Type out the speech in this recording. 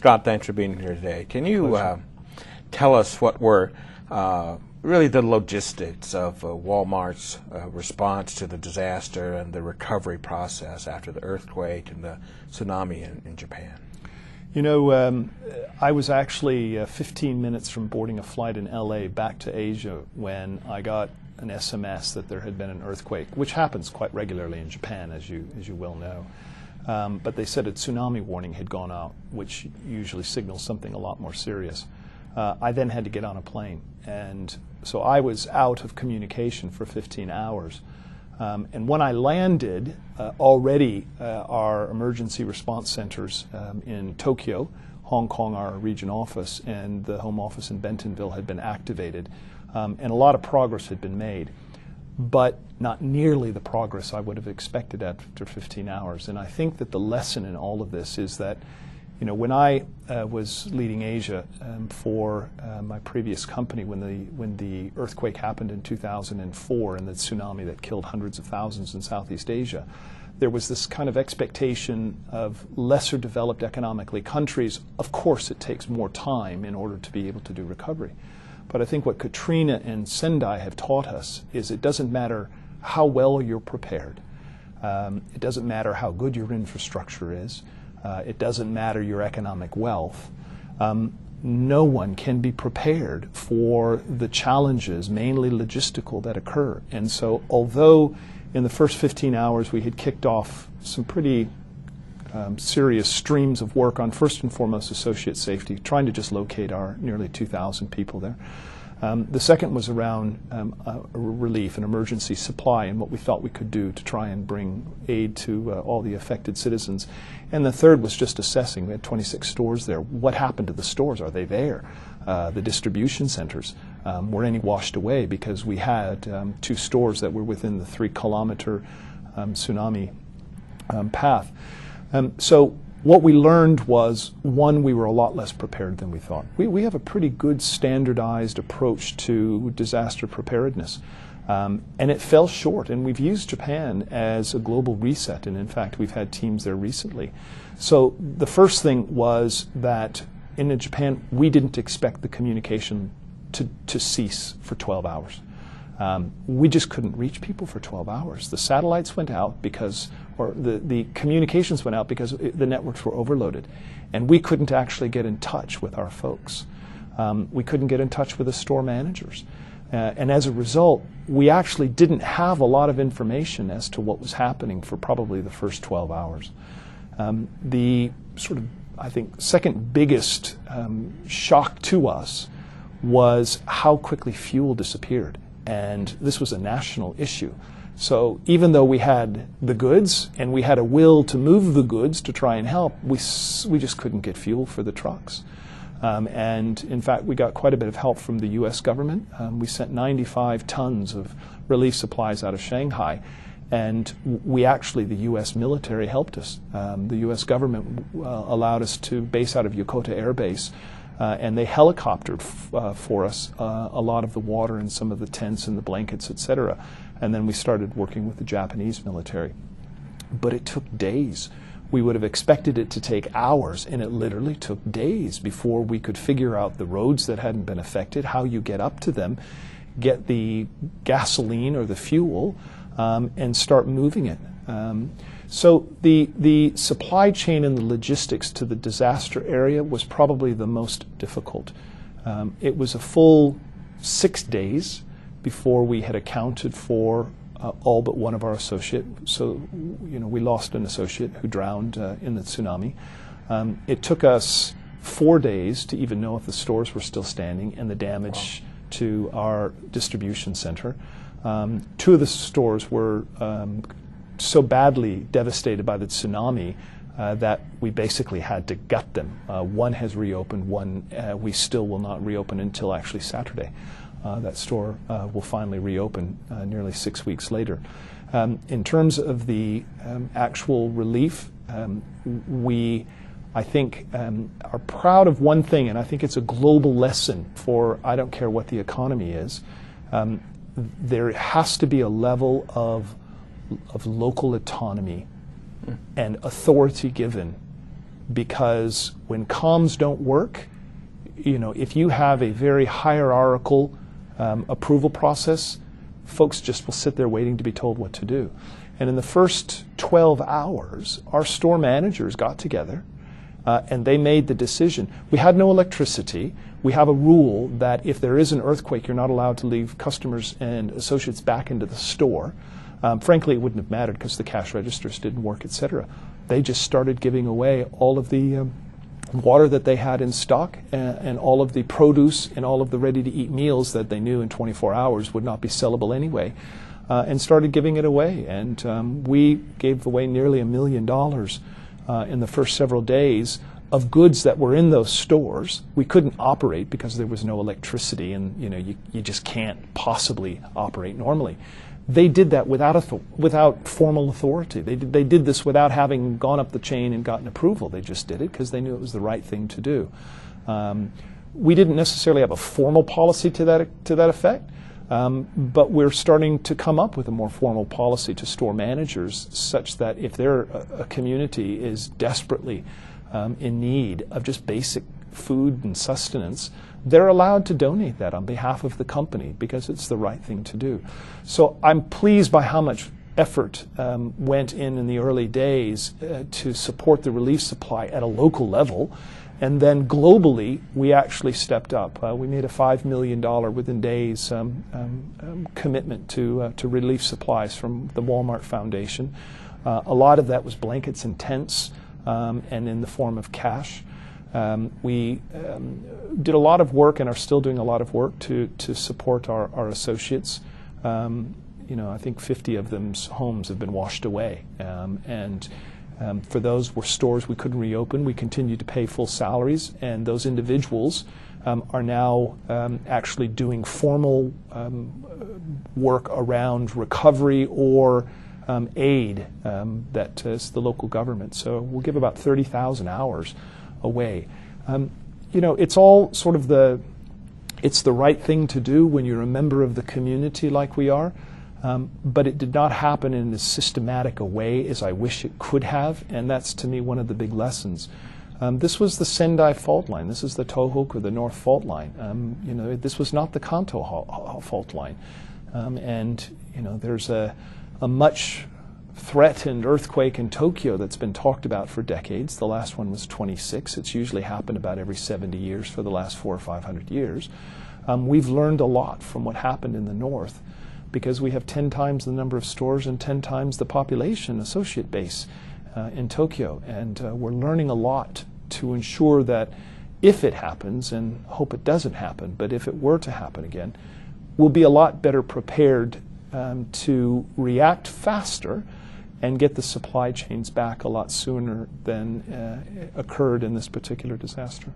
Scott, thanks for being here today. Can you tell us what were really the logistics of Walmart's response to the disaster and the recovery process after the earthquake and the tsunami in Japan? You know, I was actually 15 minutes from boarding a flight in LA back to Asia when I got an SMS that there had been an earthquake, which happens quite regularly in Japan, as you well know. But they said a tsunami warning had gone out, which usually signals something a lot more serious. I then had to get on a plane, and so I was out of communication for 15 hours. And when I landed, already our emergency response centers in Tokyo, Hong Kong, our region office, and the home office in Bentonville had been activated, and a lot of progress had been made, but not nearly the progress I would have expected after 15 hours. And I think that the lesson in all of this is that, you know, when I was leading Asia for my previous company, when the earthquake happened in 2004 and the tsunami that killed hundreds of thousands in Southeast Asia, there was this kind of expectation of lesser developed economically countries. Of course, it takes more time in order to be able to do recovery. But I think what Katrina and Sendai have taught us is it doesn't matter how well you're prepared. It doesn't matter how good your infrastructure is. It doesn't matter your economic wealth. No one can be prepared for the challenges, mainly logistical, that occur. And so although in the first 15 hours we had kicked off some pretty serious streams of work on, first and foremost, associate safety, trying to just locate our nearly 2,000 people there. The second was around relief and emergency supply and what we thought we could do to try and bring aid to all the affected citizens. And the third was just assessing. We had 26 stores there. What happened to the stores? Are they there? The distribution centers, were any washed away? Because we had 2 stores that were within the 3-kilometer tsunami path. So what we learned was, one, we were a lot less prepared than we thought. We have a pretty good standardized approach to disaster preparedness, and it fell short. And we've used Japan as a global reset, and in fact we've had teams there recently. So the first thing was that in Japan we didn't expect the communication to cease for 12 hours. We just couldn't reach people for 12 hours. The satellites went out because, or the communications went out because the networks were overloaded, and we couldn't actually get in touch with our folks. We couldn't get in touch with the store managers. And as a result, we actually didn't have a lot of information as to what was happening for probably the first 12 hours. The sort of, I think, second biggest shock to us was how quickly fuel disappeared. And this was a national issue. So even though we had the goods and we had a will to move the goods to try and help, we just couldn't get fuel for the trucks. And in fact, we got quite a bit of help from the U.S. government. We sent 95 tons of relief supplies out of Shanghai. And we actually, the U.S. military helped us. The U.S. government allowed us to base out of Yokota Air Base. And they helicoptered for us a lot of the water and some of the tents and the blankets, etc. And then we started working with the Japanese military. But it took days. We would have expected it to take hours, and it literally took days before we could figure out the roads that hadn't been affected, how you get up to them, get the gasoline or the fuel, and start moving it. So the supply chain and the logistics to the disaster area was probably the most difficult. It was a full 6 days before we had accounted for all but one of our associates. So, you know, we lost an associate who drowned in the tsunami. It took us 4 days to even know if the stores were still standing and the damage to our distribution center. 2 of the stores were so badly devastated by the tsunami that we basically had to gut them. One has reopened, one we still will not reopen until actually Saturday. That store will finally reopen nearly 6 weeks later. In terms of the actual relief, we, I think, are proud of one thing, and I think it's a global lesson for I don't care what the economy is. There has to be a level of local autonomy and authority given because when comms don't work, if you have a very hierarchical approval process, folks just will sit there waiting to be told what to do. And in the first 12 hours, our store managers got together and they made the decision. We had no electricity. We have a rule that if there is an earthquake, you're not allowed to leave customers and associates back into the store. Frankly, it wouldn't have mattered because the cash registers didn't work, etc. They just started giving away all of the water that they had in stock and all of the produce and all of the ready-to-eat meals that they knew in 24 hours would not be sellable anyway, and started giving it away. And we gave away nearly $1 million in the first several days of goods that were in those stores. We couldn't operate because there was no electricity, and you just can't possibly operate normally. They did that without formal authority. They did this without having gone up the chain and gotten approval. They just did it because they knew it was the right thing to do. We didn't necessarily have a formal policy to that effect, but we're starting to come up with a more formal policy to store managers, such that if a community is desperately in need of just basic food and sustenance, they're allowed to donate that on behalf of the company because it's the right thing to do. So I'm pleased by how much effort went in the early days to support the relief supply at a local level. And then globally, we actually stepped up. We made a $5 million within days commitment to relief supplies from the Walmart Foundation. A lot of that was blankets and tents and in the form of cash. We did a lot of work and are still doing a lot of work to support our associates. I think 50 of them's homes have been washed away. For those were stores we couldn't reopen, we continued to pay full salaries, and those individuals are now actually doing formal work around recovery or aid that is the local government. So we'll give about 30,000 hours away. It's all sort of it's the right thing to do when you're a member of the community like we are, but it did not happen in as systematic a way as I wish it could have, and that's to me one of the big lessons. This was the Sendai fault line. This is the Tohoku, the North fault line. This was not the Kanto fault line. There's a much threatened earthquake in Tokyo that's been talked about for decades. The last one was 26. It's usually happened about every 70 years for the last 400 or 500 years. We've learned a lot from what happened in the north because we have 10 times the number of stores and 10 times the population associate base in Tokyo. And we're learning a lot to ensure that if it happens, and hope it doesn't happen, but if it were to happen again, we'll be a lot better prepared to react faster and get the supply chains back a lot sooner than occurred in this particular disaster.